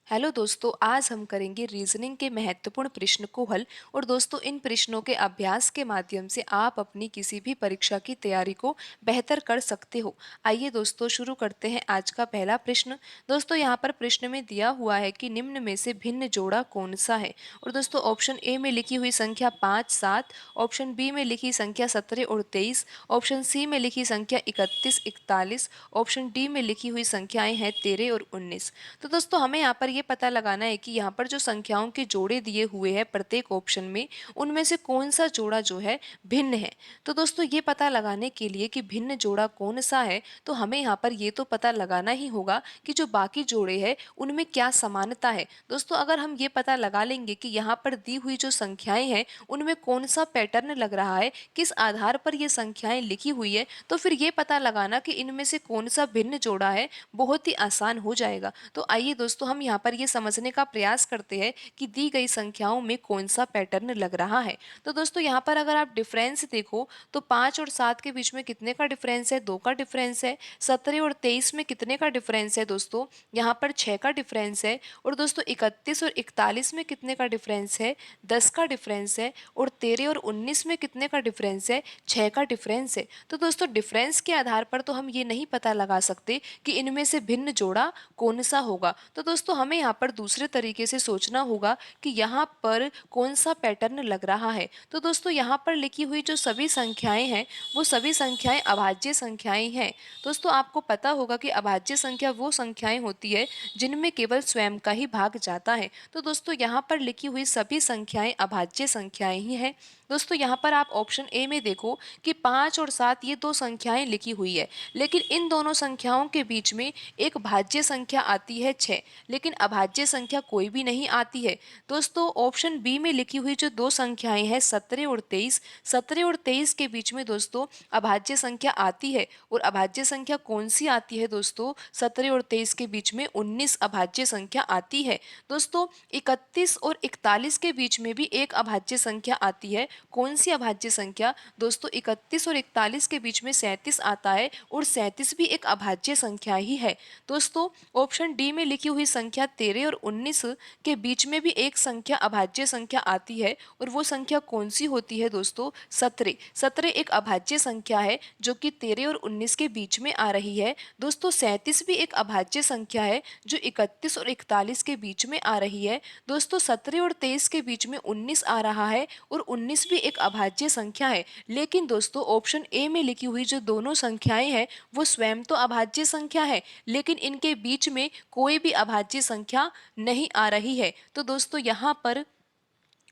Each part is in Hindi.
हेलो दोस्तों, आज हम करेंगे रीजनिंग के महत्वपूर्ण प्रश्न को हल। और दोस्तों, इन प्रश्नों के अभ्यास के माध्यम से आप अपनी किसी भी परीक्षा की तैयारी को बेहतर कर सकते हो। आइए दोस्तों, शुरू करते हैं आज का पहला प्रश्न। दोस्तों, यहाँ पर प्रश्न में दिया हुआ है कि निम्न में से भिन्न जोड़ा कौन सा है। और दोस्तों, ऑप्शन ए में लिखी हुई संख्या 5, 7, ऑप्शन बी में लिखी संख्या 17 और 23, ऑप्शन सी में लिखी संख्या 31, 41, ऑप्शन डी में लिखी हुई संख्याएं हैं 13 और 19। तो दोस्तों, हमें यहाँ पर ये पता लगाना है कि यहाँ पर जो संख्याओं के जोड़े दिए हुए हैं प्रत्येक ऑप्शन में, उनमें से कौन सा जोड़ा जो है भिन्न है। तो दोस्तों, ये पता लगाने के लिए कि भिन्न जोड़ा कौन सा है, तो हमें यहाँ पर ये तो पता लगाना ही होगा कि जो बाकी जोड़े हैं उनमें क्या समानता है। दोस्तों, अगर हम ये पता लगा लेंगे कि यहाँ पर दी हुई जो संख्याएं हैं उनमें कौन सा पैटर्न लग रहा है, किस आधार पर ये संख्याएं लिखी हुई है, तो फिर ये पता लगाना कि इनमें से कौन सा भिन्न जोड़ा है बहुत ही आसान हो जाएगा। तो आइए दोस्तों, हम यहाँ पर ये समझने का प्रयास करते हैं कि दी गई संख्याओं में कौन सा पैटर्न लग रहा है। तो दोस्तों, यहाँ पर अगर आप डिफरेंस देखो तो 5 और 7 के बीच में कितने का डिफरेंस है, 2 का डिफरेंस है। 17 और 23 में कितने का डिफरेंस है दोस्तों, यहाँ पर 6 का डिफरेंस है। और दोस्तों, 31 और 41 में कितने का डिफरेंस है, 10 का डिफरेंस है। और 13 और 19 में कितने का डिफरेंस है, 6 का डिफरेंस है। तो दोस्तों, डिफरेंस के आधार पर तो हम ये नहीं पता लगा सकते कि इनमें से भिन्न जोड़ा कौन सा होगा। तो दोस्तों, हमें यहाँ पर दूसरे तरीके से सोचना होगा कि यहाँ पर कौन सा पैटर्न लग रहा है। तो दोस्तों, यहाँ पर लिखी हुई जो सभी संख्याएं हैं वो सभी संख्याएं अभाज्य संख्याएं हैं। दोस्तों, आपको पता होगा कि अभाज्य संख्या वो संख्याएं होती है जिनमें केवल स्वयं का ही भाग जाता है। तो दोस्तों, यहाँ पर लिखी हुई सभी संख्याएं अभाज्य संख्याएं ही हैं। दोस्तों, यहाँ पर आप ऑप्शन ए में देखो कि 5 और 7 ये दो संख्याएं लिखी हुई है, लेकिन इन दोनों संख्याओं के बीच में एक भाज्य संख्या आती है 6, लेकिन अभाज्य संख्या कोई भी नहीं आती है। दोस्तों, ऑप्शन बी में लिखी हुई जो दो संख्याएं हैं 17 और 23, 17 और 23 के बीच में दोस्तों अभाज्य संख्या आती है। और अभाज्य संख्या कौन सी आती है दोस्तों, 17 और 23 के बीच में 19 अभाज्य संख्या आती है। दोस्तों, 31 और 41 के बीच में भी एक अभाज्य संख्या आती है। कौन सी अभाज्य संख्या दोस्तों, 31 और 41 के बीच में 37 आता है, और 37 भी एक अभाज्य संख्या ही है। दोस्तों, ऑप्शन डी में लिखी हुई संख्या 13 और 19 के बीच में भी एक संख्या अभाज्य संख्या आती है, और वो संख्या कौन सी होती है दोस्तों, 17। 17 एक अभाज्य संख्या है जो कि 13 और 19 के बीच में आ रही है। दोस्तों, 37 भी एक अभाज्य संख्या है जो 31 और 41 के बीच में आ रही है। दोस्तों, 17 और 23 के बीच में 19 आ रहा है, और 19 भी एक अभाज्य संख्या है। लेकिन दोस्तों, ऑप्शन ए में लिखी हुई जो दोनों संख्याएं हैं वो स्वयं तो अभाज्य संख्या है, लेकिन इनके बीच में कोई भी अभाज्य संख्या नहीं आ रही है। तो दोस्तों, यहाँ पर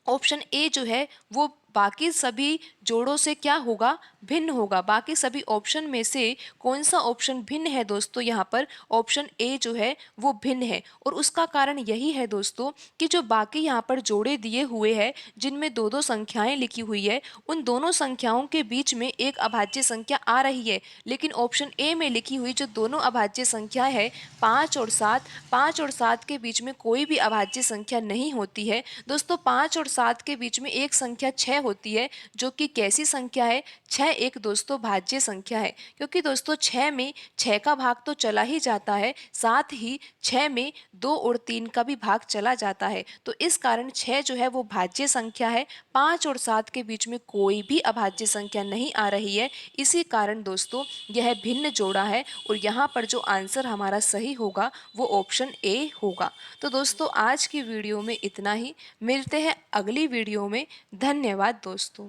ऑप्शन ए जो है वो बाकी सभी जोड़ों से क्या होगा, भिन्न होगा। बाकी सभी ऑप्शन में से कौन सा ऑप्शन भिन्न है दोस्तों, यहाँ पर ऑप्शन ए जो है वो भिन्न है। और उसका कारण यही है दोस्तों कि जो बाकी यहाँ पर जोड़े दिए हुए हैं जिनमें दो दो संख्याएं लिखी हुई है, उन दोनों संख्याओं के बीच में एक अभाज्य संख्या आ रही है। लेकिन ऑप्शन ए में लिखी हुई जो दोनों अभाज्य संख्या है 5 और 7, 5 और 7 के बीच में कोई भी अभाज्य संख्या नहीं होती है। दोस्तों, 5 और 7 के बीच में एक संख्या 6 होती है, जो कि कैसी संख्या है, 6 एक दोस्तों भाज्य संख्या है। क्योंकि दोस्तों 6 में 6 का भाग तो चला ही जाता है, साथ ही 6 में 2 और 3 का भी भाग चला जाता है। तो इस कारण 6 जो है वो भाज्य संख्या है। 5 और 7 के बीच में कोई भी अभाज्य संख्या नहीं आ रही है। इसी कारण दोस्तों यह भिन्न जोड़ा है, और यहाँ पर जो आंसर हमारा सही होगा वो ऑप्शन ए होगा। तो दोस्तों, आज की वीडियो में इतना ही। मिलते हैं अगली वीडियो में। धन्यवाद दोस्तों।